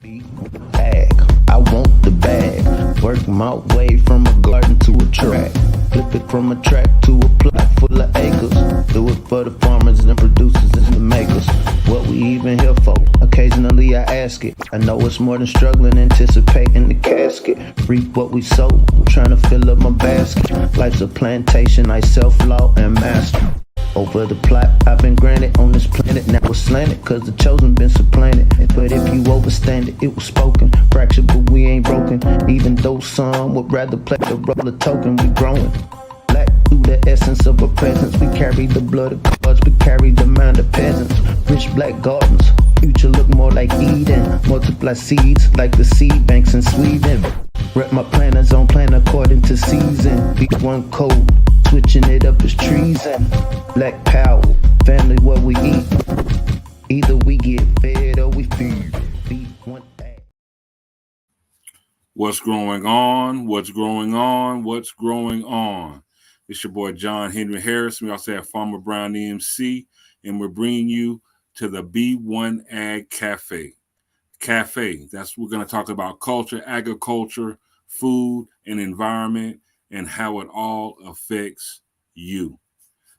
Bag, I want the bag. Work my way from a garden to a track. Flip it from a track to a plot full of acres. Do it for the farmers and producers and the makers. What we even here for? Occasionally I ask it. I know it's more than struggling, anticipating the casket. Reap what we sow, trying to fill up my basket. Life's a plantation, I self-law and master. Over the plot I've been granted on this planet. Now it's slanted, cause the chosen been supplanted. But if you overstand it, it was spoken. Fractured, but we ain't broken. Even though some would rather play the role of token, we growing. Black through the essence of a presence. We carry the blood of gods, we carry the mind of peasants. Rich black gardens, future look more like Eden. Multiply seeds like the seed banks in Sweden. Rep my planners on plan according to season. B1 code, switching it up is treason. Black power, family what we eat. Either we get fed or we feed. B1AG. What's growing on? What's growing on? What's growing on? It's your boy John Henry Harris. We also have Farmer Brown EMC, and we're bringing you to the B1AG Cafe. That's we're going to talk about culture, agriculture, food, and environment, and how it all affects you.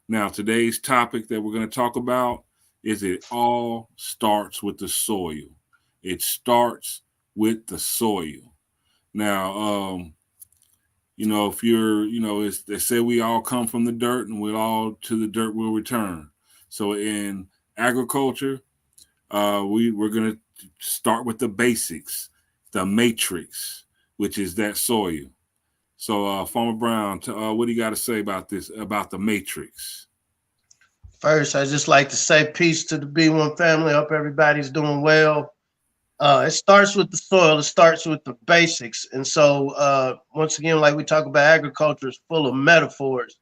Now, today's topic that we're going to talk about is it all starts with the soil. It starts with the soil. Now, if you're, they say we all come from the dirt and we're all to the dirt will return. So in agriculture, we're going to start with the basics, the matrix, which is that soil. So, Farmer Brown, what do you got to say about this, about the matrix? First, I just like to say peace to the B1 family. Hope everybody's doing well. It starts with the soil. It starts with the basics. And so, once again, like we talk about, agriculture is full of metaphors.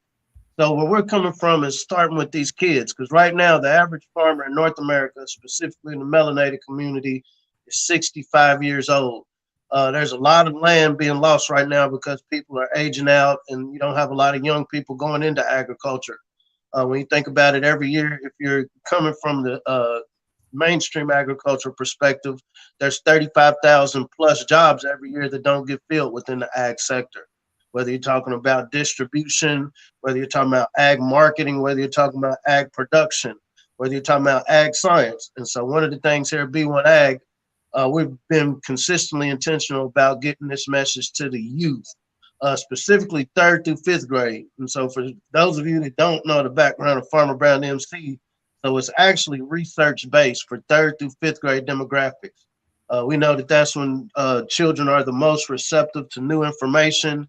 So where we're coming from is starting with these kids, because right now the average farmer in North America, specifically in the melanated community, is 65 years old. There's a lot of land being lost right now because people are aging out and you don't have a lot of young people going into agriculture. When you think about it, every year, if you're coming from the mainstream agriculture perspective, there's 35,000 plus jobs every year that don't get filled within the ag sector. Whether you're talking about distribution, whether you're talking about ag marketing, whether you're talking about ag production, whether you're talking about ag science. And so one of the things here at B1AG, we've been consistently intentional about getting this message to the youth, specifically 3rd through 5th grade. And so for those of you that don't know the background of Farmer Brown MC, so it's actually research-based for 3rd through 5th grade demographics. We know that that's when children are the most receptive to new information.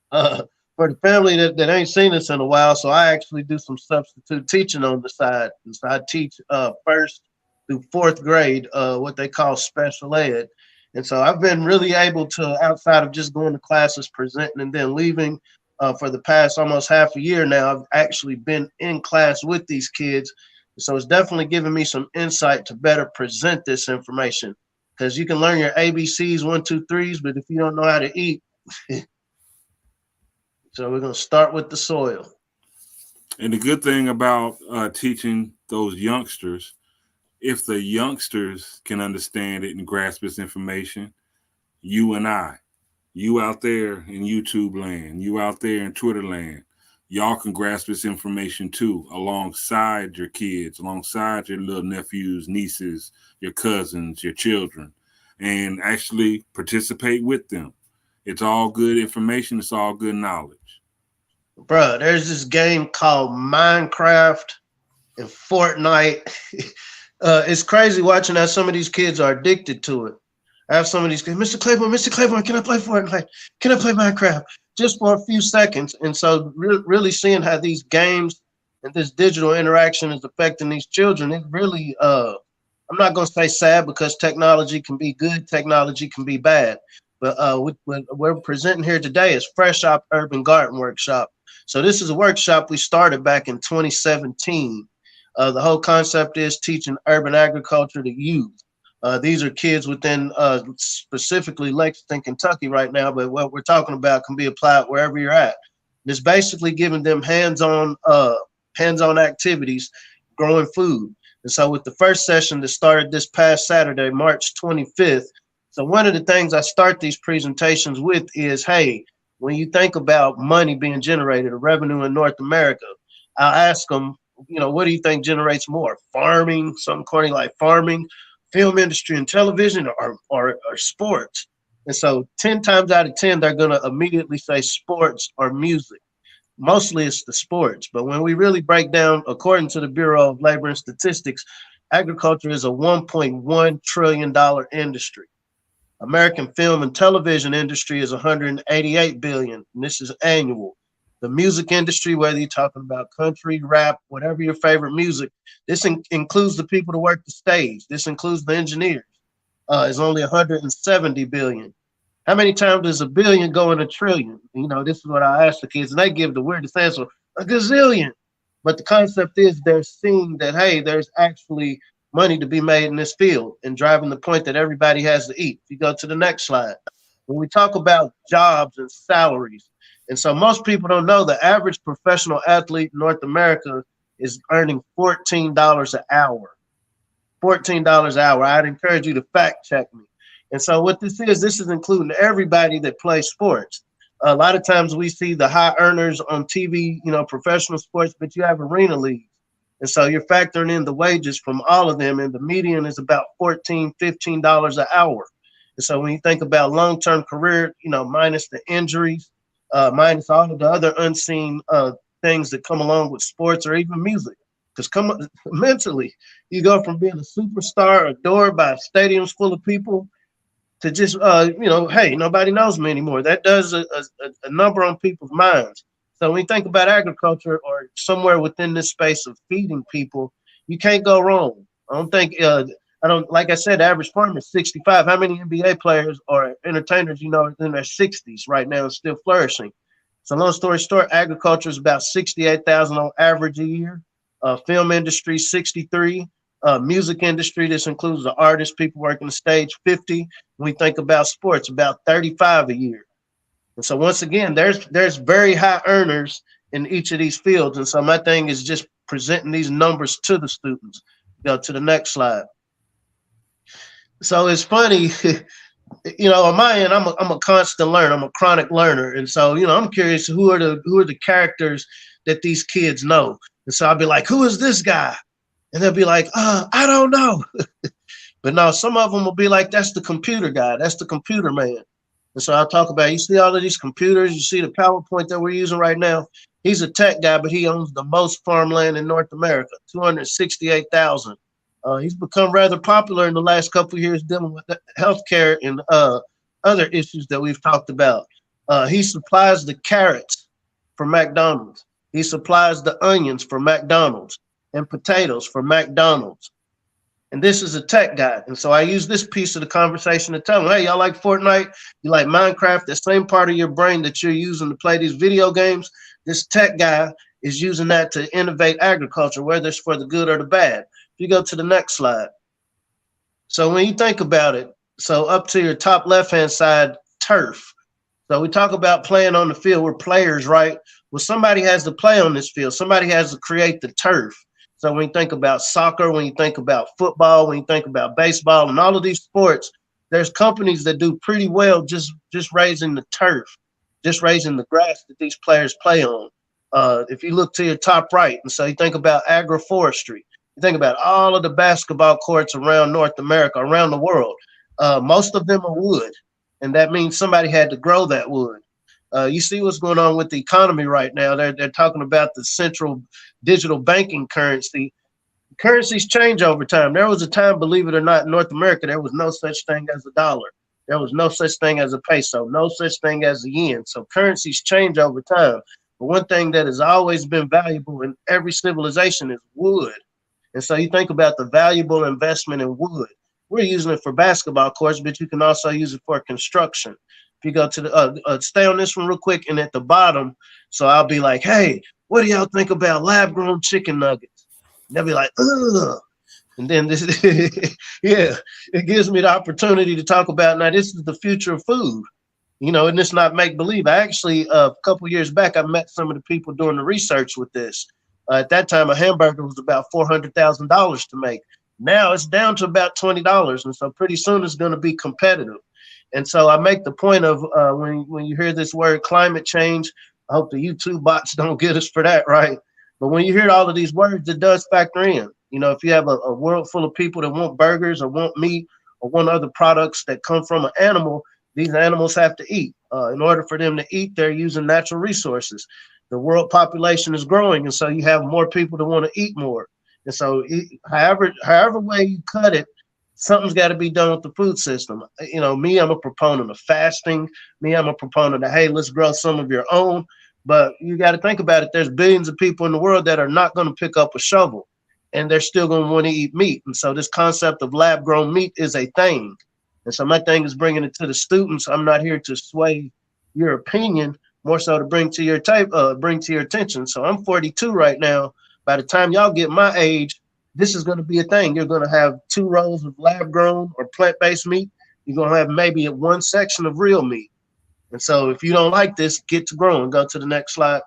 For the family that ain't seen us in a while, so I actually do some substitute teaching on the side. And so I teach 1st through 4th grade, what they call special ed. And so I've been really able to, outside of just going to classes, presenting, and then leaving, for the past almost half a year now, I've actually been in class with these kids. So it's definitely given me some insight to better present this information, because you can learn your ABCs, 1, 2, 3s, but if you don't know how to eat. So we're going to start with the soil. And the good thing about teaching those youngsters, if the youngsters can understand it and grasp this information, you and I, you out there in YouTube land, you out there in Twitter land, y'all can grasp this information too, alongside your kids, alongside your little nephews, nieces, your cousins, your children, and actually participate with them. It's all good information. It's all good knowledge. Bruh, there's this game called Minecraft and Fortnite. It's crazy watching how some of these kids are addicted to it. I have some of these kids, Mr. Claiborne, can I play Fortnite? Can I play Minecraft? Just for a few seconds. And so really seeing how these games and this digital interaction is affecting these children, it really, I'm not going to say sad, because technology can be good, technology can be bad. But what we're presenting here today is Fresh Up Urban Garden Workshop. So this is a workshop we started back in 2017. The whole concept is teaching urban agriculture to youth. These are kids within specifically Lexington, Kentucky right now, but what we're talking about can be applied wherever you're at. It's basically giving them hands-on activities, growing food. And so with the first session that started this past Saturday, March 25th, So one of the things I start these presentations with is, hey, when you think about money being generated, or revenue in North America, I'll ask them, what do you think generates more? Farming, something corny like farming, film industry and television, or sports? And so 10 times out of 10, they're going to immediately say sports or music. Mostly it's the sports. But when we really break down, according to the Bureau of Labor and Statistics, agriculture is a $1.1 trillion industry. American film and television industry is 188 billion, and this is annual. The music industry, whether you're talking about country, rap, whatever your favorite music, this includes the people that work the stage. This includes the engineers. Is only 170 billion. How many times does a billion go in a trillion? This is what I ask the kids, and they give the weirdest answer, a gazillion. But the concept is they're seeing that, hey, there's actually money to be made in this field, and driving the point that everybody has to eat. If you go to the next slide, when we talk about jobs and salaries, and so most people don't know the average professional athlete in North America is earning $14 an hour. $14 an hour. I'd encourage you to fact check me. And so what this is including everybody that plays sports. A lot of times we see the high earners on TV, professional sports, but you have arena leagues. And so you're factoring in the wages from all of them, and the median is about $14, $15 an hour. And so when you think about long-term career, minus the injuries, minus all of the other unseen things that come along with sports or even music. Because mentally, you go from being a superstar adored by stadiums full of people to just, hey, nobody knows me anymore. That does a number on people's minds. So when you think about agriculture or somewhere within this space of feeding people, you can't go wrong. Like I said, the average farmer is 65. How many NBA players or entertainers, in their 60s right now and still flourishing? So long story short, agriculture is about 68,000 on average a year. Film industry, 63. Music industry, this includes the artists, people working the stage, 50. When we think about sports, about 35 a year. And so once again, there's very high earners in each of these fields. And so my thing is just presenting these numbers to the students. Go to the next slide. So it's funny, on my end, I'm a constant learner. I'm a chronic learner. And so, I'm curious who are the characters that these kids know. And so I'll be like, who is this guy? And they'll be like, I don't know. But no, some of them will be like, that's the computer guy. That's the computer man. And so I'll talk about, you see all of these computers, you see the PowerPoint that we're using right now. He's a tech guy, but he owns the most farmland in North America, 268,000. He's become rather popular in the last couple of years dealing with healthcare and other issues that we've talked about. He supplies the carrots for McDonald's. He supplies the onions for McDonald's and potatoes for McDonald's. And this is a tech guy. And so I use this piece of the conversation to tell them, hey, y'all like Fortnite? You like Minecraft? That same part of your brain that you're using to play these video games, this tech guy is using that to innovate agriculture, whether it's for the good or the bad. If you go to the next slide. So when you think about it, so up to your top left-hand side, turf. So we talk about playing on the field. We're players, right? Well, somebody has to play on this field. Somebody has to create the turf. So when you think about soccer, when you think about football, when you think about baseball and all of these sports, there's companies that do pretty well just raising the turf, just raising the grass that these players play on. If you look to your top right, and so you think about agroforestry, you think about all of the basketball courts around North America, around the world. Most of them are wood, and that means somebody had to grow that wood. You see what's going on with the economy right now. They're talking about the central digital banking currency. Currencies change over time. There was a time, believe it or not, in North America, there was no such thing as a dollar. There was no such thing as a peso, no such thing as a yen. So currencies change over time. But one thing that has always been valuable in every civilization is wood. And so you think about the valuable investment in wood. We're using it for basketball courts, but you can also use it for construction. If you go to the, stay on this one real quick, and at the bottom, so I'll be like, hey, what do y'all think about lab-grown chicken nuggets? And they'll be like, ugh. And then this, yeah, it gives me the opportunity to talk about, now this is the future of food, and it's not make-believe. I actually, a couple of years back, I met some of the people doing the research with this. At that time, a hamburger was about $400,000 to make. Now it's down to about $20. And so pretty soon it's going to be competitive. And so I make the point of when you hear this word climate change, I hope the YouTube bots don't get us for that, right? But when you hear all of these words, it does factor in. You know, if you have a world full of people that want burgers or want meat or want other products that come from an animal, these animals have to eat. In order for them to eat, they're using natural resources. The world population is growing, and so you have more people that want to eat more. And so, however way you cut it, something's got to be done with the food system. You know, me, I'm a proponent of fasting. Me, I'm a proponent of, hey, let's grow some of your own. But you got to think about it. There's billions of people in the world that are not going to pick up a shovel, and they're still going to want to eat meat. And so this concept of lab grown meat is a thing. And so my thing is bringing it to the students. I'm not here to sway your opinion, more so to bring to your attention. So I'm 42 right now. By the time y'all get my age, this is going to be a thing. You're going to have 2 rows of lab grown or plant-based meat. You're going to have maybe one section of real meat. And so if you don't like this, get to growing. Go to the next slide.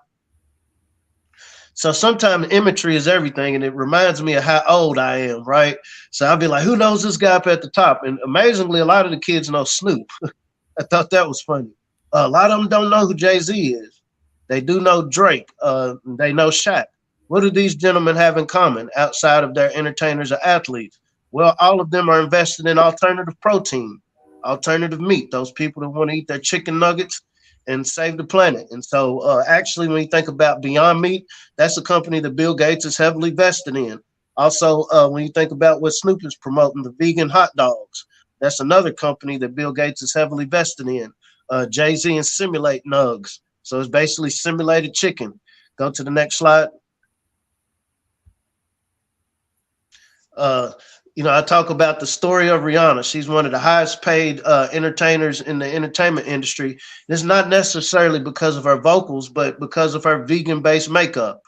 So sometimes imagery is everything, and it reminds me of how old I am, right? So I'll be like, who knows this guy up at the top? And amazingly, a lot of the kids know Snoop. I thought that was funny. A lot of them don't know who Jay-Z is. They do know Drake. They know Shaq. What do these gentlemen have in common outside of their entertainers or athletes? Well, all of them are invested in alternative protein, alternative meat, those people that want to eat their chicken nuggets and save the planet. And so actually, when you think about Beyond Meat, that's a company that Bill Gates is heavily vested in. Also, when you think about what Snoop is promoting, the vegan hot dogs, that's another company that Bill Gates is heavily vested in. Jay-Z and Simulate Nugs. So it's basically simulated chicken. Go to the next slide. You know, I talk about the story of Rihanna. She's one of the highest paid entertainers in the entertainment industry. It's not necessarily because of her vocals, but because of her vegan-based makeup.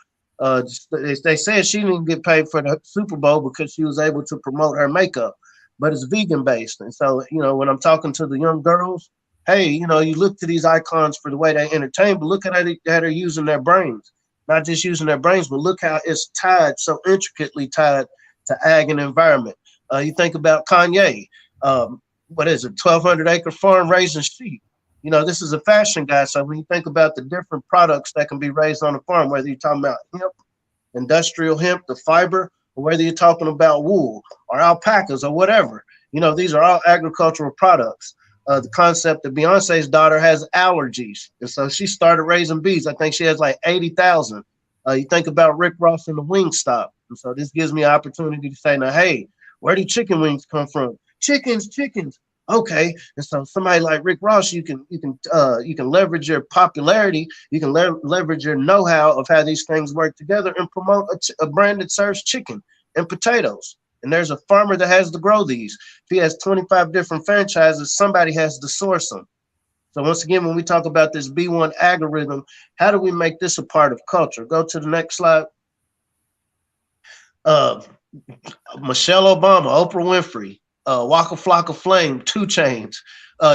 They said she didn't get paid for the Super Bowl because she was able to promote her makeup, but it's vegan-based. And so, you know, when I'm talking to the young girls, hey, you know, you look to these icons for the way they entertain, but look at how they're using their brains. Not just using their brains, but look how it's tied, so intricately tied to ag and environment. You think about Kanye, what is it, 1,200 acre farm raising sheep. You know, this is a fashion guy. So when you think about the different products that can be raised on a farm, whether you're talking about hemp, industrial hemp, the fiber, or whether you're talking about wool or alpacas or whatever, you know, these are all agricultural products. The concept that Beyonce's daughter has allergies. And so she started raising bees. I think she has like 80,000. You think about Rick Ross and the Wingstop. And so this gives me an opportunity to say, now, hey, where do chicken wings come from? Chickens. Okay. And so somebody like Rick Ross, you can leverage your popularity. You can leverage your know-how of how these things work together and promote a brand that serves chicken and potatoes. And there's a farmer that has to grow these. If he has 25 different franchises, somebody has to source them. So once again, when we talk about this B1 algorithm, how do we make this a part of culture? Go to the next slide. Michelle Obama, Oprah Winfrey, Waka Flocka Flame, 2 Chainz,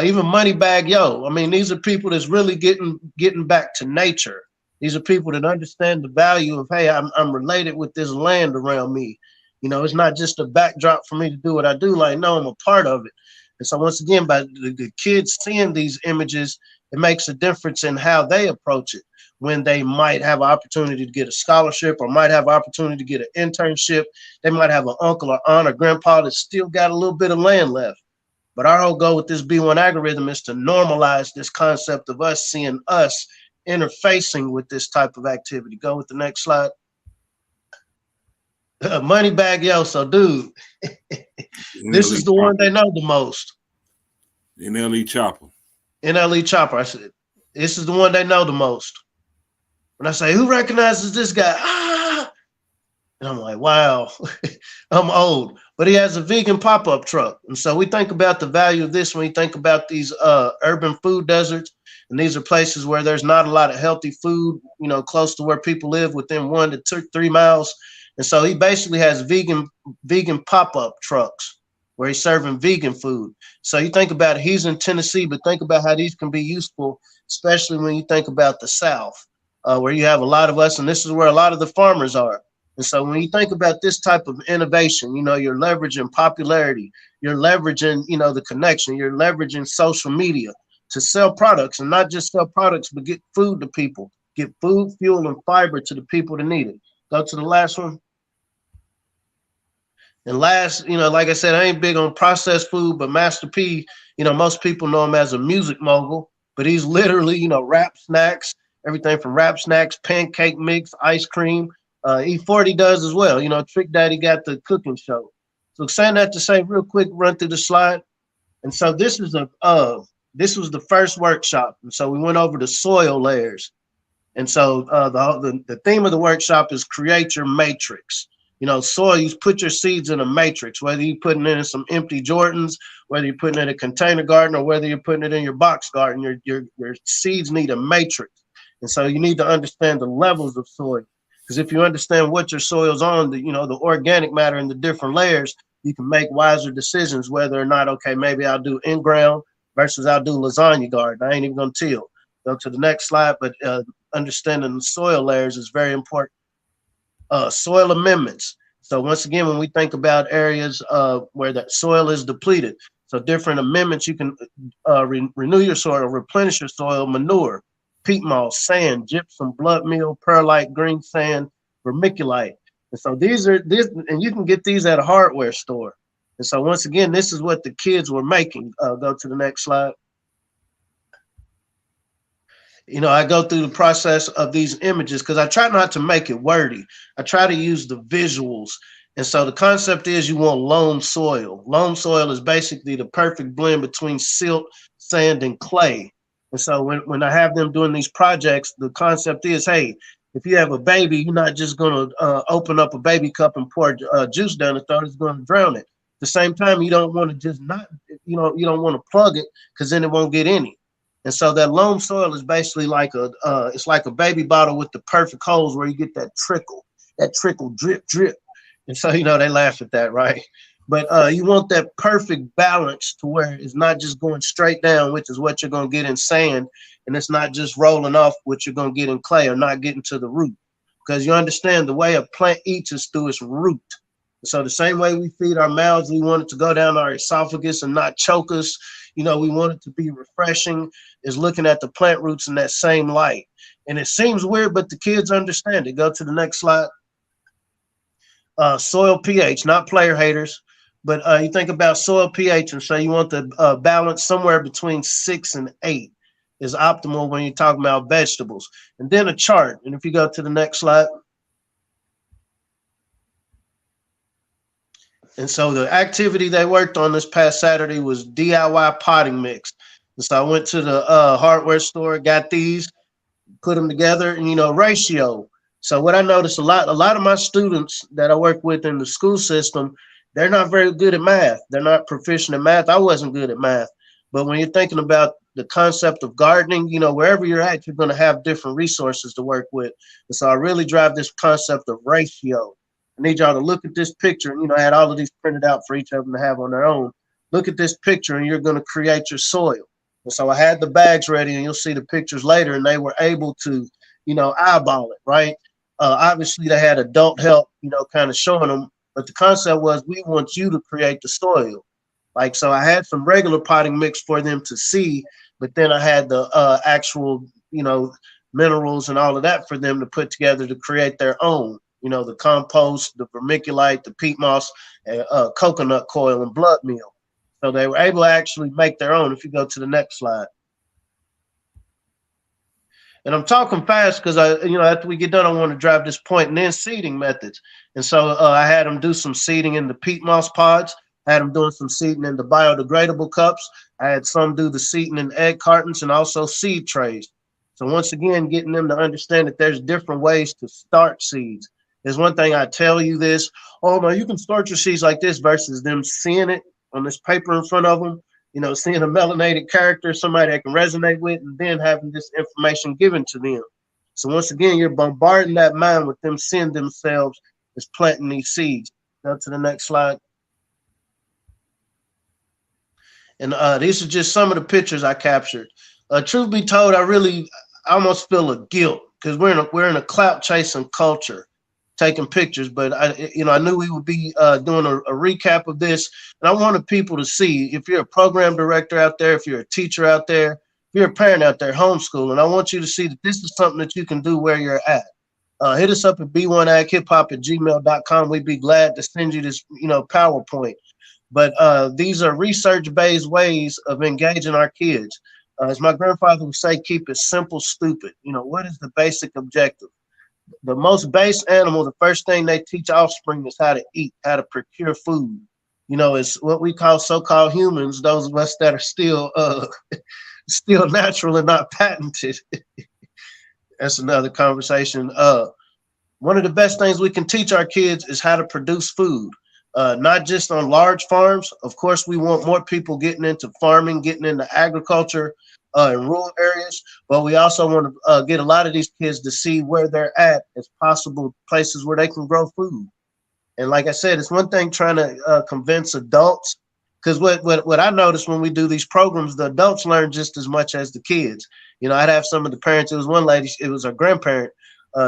even Moneybagg Yo. I mean, these are people that's really getting back to nature. These are people that understand the value of, hey, I'm related with this land around me. You know, it's not just a backdrop for me to do what I do. Like, no, I'm a part of it. And so once again, by the kids seeing these images, it makes a difference in how they approach it. When they might have an opportunity to get a scholarship or might have an opportunity to get an internship, they might have an uncle or aunt or grandpa that's still got a little bit of land left. But our whole goal with this B1 algorithm is to normalize this concept of us seeing us interfacing with this type of activity. Go with the next slide. Moneybagg Yo. So, dude, this is the one they know the most. NLE Chopper. NLE Chopper. I said, this is the one they know the most. When I say, who recognizes this guy? Ah! And I'm like, wow, I'm old. But he has a vegan pop-up truck. And so we think about the value of this when we think about these urban food deserts. And these are places where there's not a lot of healthy food, you know, close to where people live within 1 to 3 miles. And so he basically has vegan pop-up trucks where he's serving vegan food. So you think about it, he's in Tennessee, but think about how these can be useful, especially when you think about the South, where you have a lot of us, and this is where a lot of the farmers are. And so when you think about this type of innovation, you're leveraging popularity, you're leveraging, the connection, you're leveraging social media to sell products, and not just sell products, but get food to people, get food, fuel, and fiber to the people that need it. Go to the last one. And last, like I said, I ain't big on processed food, but Master P, most people know him as a music mogul, but he's literally, rap snacks, everything from rap snacks, pancake mix, ice cream. E40 does as well. Trick Daddy got the cooking show. So saying that to say real quick, run through the slide. And so this was the first workshop. And so we went over the soil layers. And so the theme of the workshop is create your matrix. Soil, you put your seeds in a matrix, whether you're putting it in some empty Jordans, whether you're putting it in a container garden, or whether you're putting it in your box garden, your seeds need a matrix. And so you need to understand the levels of soil. Because if you understand what your soil's on, the organic matter in the different layers, you can make wiser decisions whether or not, okay, maybe I'll do in-ground versus I'll do lasagna garden. I ain't even going to till. Go to the next slide, but understanding the soil layers is very important. Soil amendments. So once again, when we think about areas where the soil is depleted, so different amendments, you can renew your soil, replenish your soil, manure, peat moss, sand, gypsum, blood meal, perlite, green sand, vermiculite. And so and you can get these at a hardware store. And so once again, this is what the kids were making. Go to the next slide. I go through the process of these images because I try not to make it wordy. I try to use the visuals. And so the concept is you want loam soil. Loam soil is basically the perfect blend between silt, sand, and clay. And so when I have them doing these projects, the concept is, hey, if you have a baby, you're not just going to open up a baby cup and pour juice down the throat. It's going to drown it. At the same time, you don't want to just you don't want to plug it because then it won't get any. And so that loam soil is basically like it's like a baby bottle with the perfect holes where you get that trickle drip, drip. And so, they laugh at that, right? But you want that perfect balance to where it's not just going straight down, which is what you're going to get in sand. And it's not just rolling off what you're going to get in clay or not getting to the root. Because you understand the way a plant eats is through its root. So the same way we feed our mouths, we want it to go down our esophagus and not choke us. We want it to be refreshing, is looking at the plant roots in that same light. And it seems weird, but the kids understand it. Go to the next slide. Soil pH, not player haters, but you think about soil pH and say you want the balance somewhere between 6 and 8 is optimal when you're talking about vegetables. And then a chart. And if you go to the next slide. And so the activity they worked on this past Saturday was DIY potting mix. And so I went to the hardware store, got these, put them together, and ratio. So what I noticed a lot of my students that I work with in the school system, they're not very good at math. They're not proficient in math. I wasn't good at math. But when you're thinking about the concept of gardening, wherever you're at, you're going to have different resources to work with. And so I really drive this concept of ratio. I need y'all to look at this picture, and I had all of these printed out for each of them to have on their own. Look at this picture, and you're going to create your soil. And so I had the bags ready, and you'll see the pictures later, and they were able to, eyeball it, right? Obviously, they had adult help, kind of showing them. But the concept was we want you to create the soil. So I had some regular potting mix for them to see, but then I had the actual, minerals and all of that for them to put together to create their own. The compost, the vermiculite, the peat moss, coconut coil, and blood meal. So they were able to actually make their own. If you go to the next slide. And I'm talking fast because after we get done, I want to drive this point. And then seeding methods. And so I had them do some seeding in the peat moss pods. I had them doing some seeding in the biodegradable cups. I had some do the seeding in egg cartons and also seed trays. So once again, getting them to understand that there's different ways to start seeds. There's one thing I tell you this, oh no, you can start your seeds like this versus them seeing it on this paper in front of them, seeing a melanated character, somebody they can resonate with, and then having this information given to them. So once again, you're bombarding that mind with them seeing themselves as planting these seeds. Go to the next slide. And these are just some of the pictures I captured. Truth be told, I almost feel a guilt because we're in a clout chasing culture. taking pictures, but I knew we would be doing a recap of this, and I wanted people to see, if you're a program director out there, if you're a teacher out there, if you're a parent out there homeschooling, I want you to see that this is something that you can do where you're at. Hit us up at b1aghiphop@gmail.com. We'd be glad to send you this, PowerPoint. But these are research-based ways of engaging our kids. As my grandfather would say, keep it simple, stupid. What is the basic objective? The most base animal, the first thing they teach offspring is how to eat, how to procure food. It's what we call so-called humans, those of us that are still still natural and not patented. That's another conversation. One of the best things we can teach our kids is how to produce food, not just on large farms. Of course, we want more people getting into farming, getting into agriculture in rural areas, but we also want to get a lot of these kids to see where they're at as possible places where they can grow food. And like I said, it's one thing trying to convince adults, because what I noticed when we do these programs, the adults learn just as much as the kids. I'd have some of the parents. It was one lady, it was her grandparent.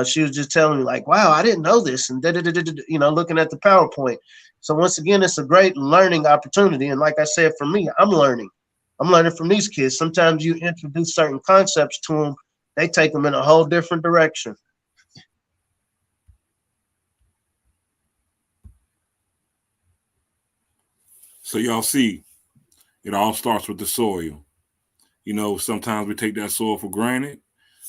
She was just telling me like, wow, I didn't know this. And looking at the PowerPoint. So once again, it's a great learning opportunity. And like I said, for me, I'm learning from these kids. Sometimes you introduce certain concepts to them, they take them in a whole different direction. So y'all see, it all starts with the soil. Sometimes we take that soil for granted,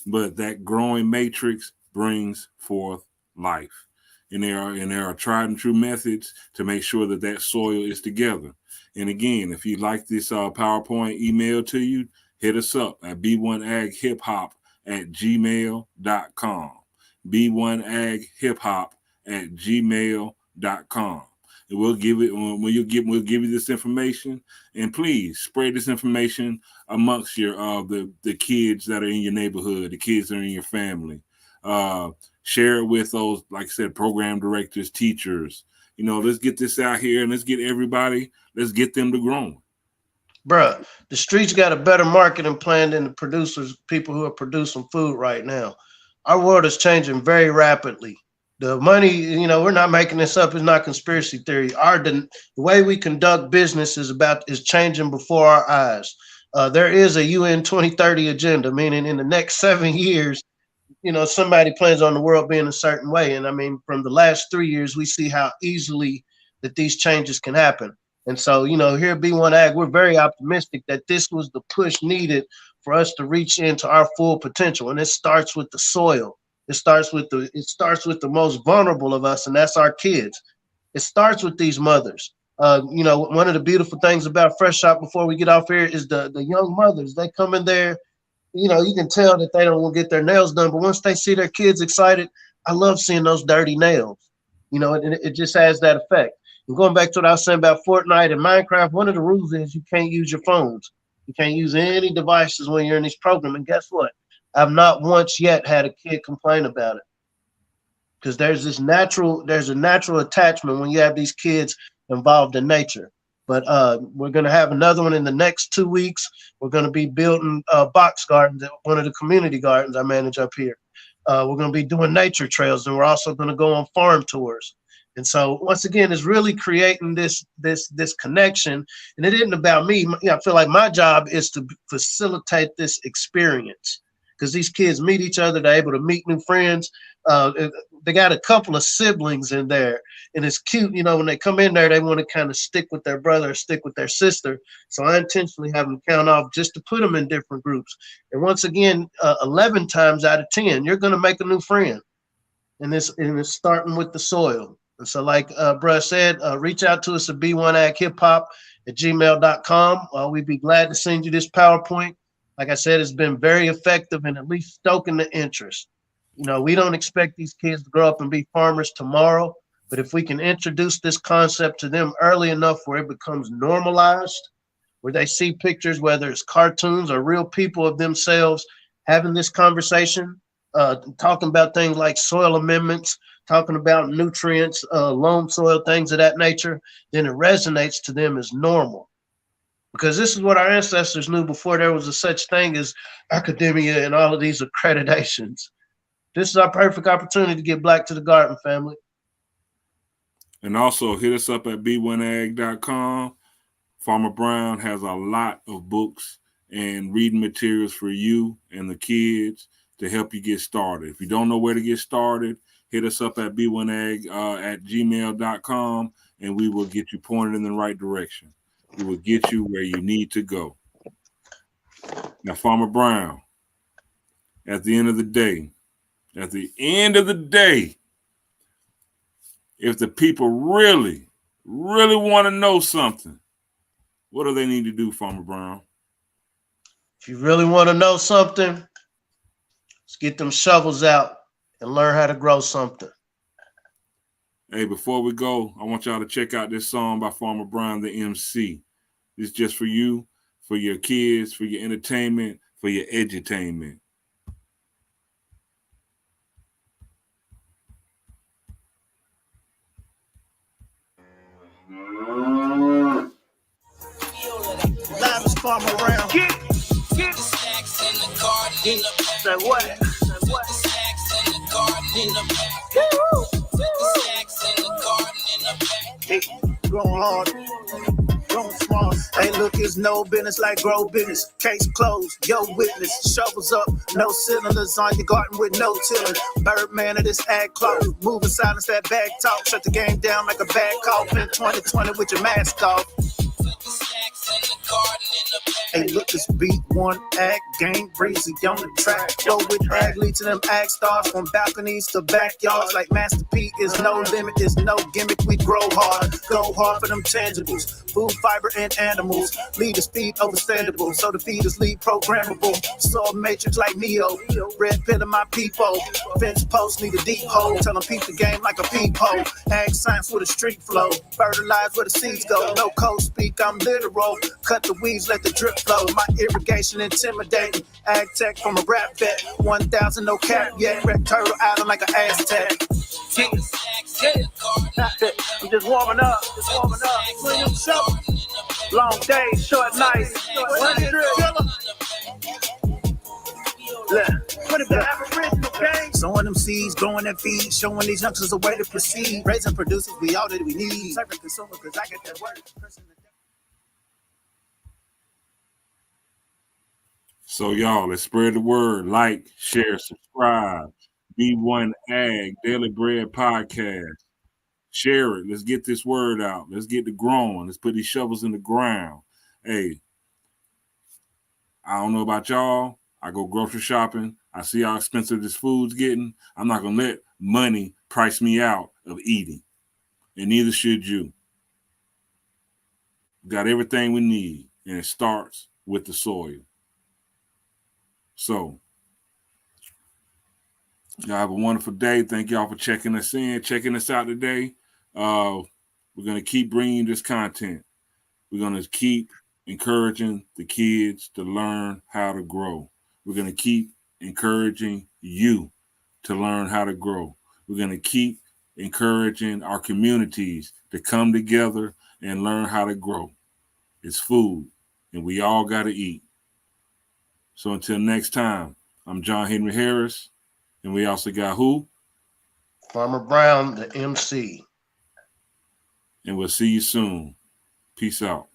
but that growing matrix brings forth life. And there are tried and true methods to make sure that soil is together. And again, if you like this PowerPoint email to you, hit us up at b1aghiphop@gmail.com. b1aghiphop@gmail.com. And we'll give you this information, and please spread this information amongst your the kids that are in your neighborhood, the kids that are in your family. Share it with those, like I said, program directors, teachers. Let's get this out here and let's get them to growing. Bruh, the streets got a better marketing plan than the producers, people who are producing food right now. Our world is changing very rapidly. The money, we're not making this up. It's not conspiracy theory. The way we conduct business is changing before our eyes. There is a UN 2030 agenda, meaning in the next 7 years, somebody plans on the world being a certain way. And I mean, from the last 3 years, we see how easily that these changes can happen. And so, here at B1AG, we're very optimistic that this was the push needed for us to reach into our full potential. And it starts with the soil. It starts with the most vulnerable of us, and that's our kids. It starts with these mothers. One of the beautiful things about Fresh Shop before we get off here is the young mothers. They come in there. You can tell that they don't want to get their nails done, but once they see their kids excited, I love seeing those dirty nails. It just has that effect. And going back to what I was saying about Fortnite and Minecraft, one of the rules is you can't use your phones. You can't use any devices when you're in this program. And guess what? I've not once yet had a kid complain about it, because there's a natural attachment when you have these kids involved in nature. But we're going to have another one in the next 2 weeks. We're going to be building box gardens at one of the community gardens I manage up here. We're going to be doing nature trails, and we're also going to go on farm tours. And so once again, it's really creating this connection. And it isn't about me. I feel like my job is to facilitate this experience, because these kids meet each other. They're able to meet new friends. They got a couple of siblings in there, and it's cute. When they come in there, they want to kind of stick with their brother or stick with their sister. So I intentionally have them count off just to put them in different groups. And once again, 11 times out of 10, you're going to make a new friend. And it's starting with the soil. And so like Bruh said, reach out to us at b1aghiphop@gmail.com. We'd be glad to send you this PowerPoint. Like I said, it's been very effective in at least stoking the interest. We don't expect these kids to grow up and be farmers tomorrow, but if we can introduce this concept to them early enough where it becomes normalized, where they see pictures, whether it's cartoons or real people of themselves having this conversation, talking about things like soil amendments, talking about nutrients, loam soil, things of that nature, then it resonates to them as normal. Because this is what our ancestors knew before there was a such thing as academia and all of these accreditations. this is our perfect opportunity to get black to the garden, family. And also hit us up at b1ag.com. Farmer Brown has a lot of books and reading materials for you and the kids to help you get started. If you don't know where to get started, hit us up at b1ag at gmail.com, and we will get you pointed in the right direction. We will get you where you need to go. Now, Farmer Brown, at the end of the day, if the people really, really want to know something, what do they need to do, Farmer Brown? If you really want to know something, let's get them shovels out and learn how to grow something. Hey, before we go, I want y'all to check out this song by Farmer Brown, the MC. This is just for you, for your kids, for your entertainment, for your edutainment. Live is Farmer Brown. Get the stacks in the garden in the back. Say what? Say what? The stacks in the garden in the back. The stacks in the garden in the back. Hey, growing hard, growing small. Hey, look, it's no business like grow business. Case closed, yo witness. Shovels up, no cylinders on your garden with no tilling. Birdman of this ag close. Moving silence, that bag talk. Shut the game down like a bad cough in 2020 with your mask off. Hey, look, this B1AG gang breezy on the track. Go with ag, lead to them ag stars from balconies to backyards. Like Master P is no limit, is no gimmick. We grow hard, go hard for them tangibles. Food, fiber, and animals. Lead the speed overstandable, so the feeders lead programmable. Soil matrix like Neo, red pill in my peephole. Fence post need a deep hole. Tell them peep the game like a peephole. Ag science with a street flow. Fertilize where the seeds go. No code speak, I'm literal. Cut the weeds, let the drip flow. My irrigation intimidating. Ag tech from a rap vet. 1,000 no cap yet. Red turtle island like an Aztec. I'm just warming up. Swing them shovel. Long days, short nights. Sowing them seeds, growing that feed, showing these youngsters a way to proceed. Raising producers, we all that we need. Serving consumers, cause I get that word. So y'all, let's spread the word. Like, share, subscribe. B1AG Daily Bread Podcast. Share it. Let's get this word out. Let's get it growing. Let's put these shovels in the ground. Hey, I don't know about y'all. I go grocery shopping. I see how expensive this food's getting. I'm not going to let money price me out of eating. And neither should you. We got everything we need. And it starts with the soil. So, y'all have a wonderful day. Thank y'all for checking us out today. We're going to keep bringing this content. We're going to keep encouraging the kids to learn how to grow. We're going to keep encouraging you to learn how to grow. We're going to keep encouraging our communities to come together and learn how to grow. It's food, and we all got to eat. So until next time, I'm John Henry Harris, and we also got who? Farmer Brown, the MC. And we'll see you soon. Peace out.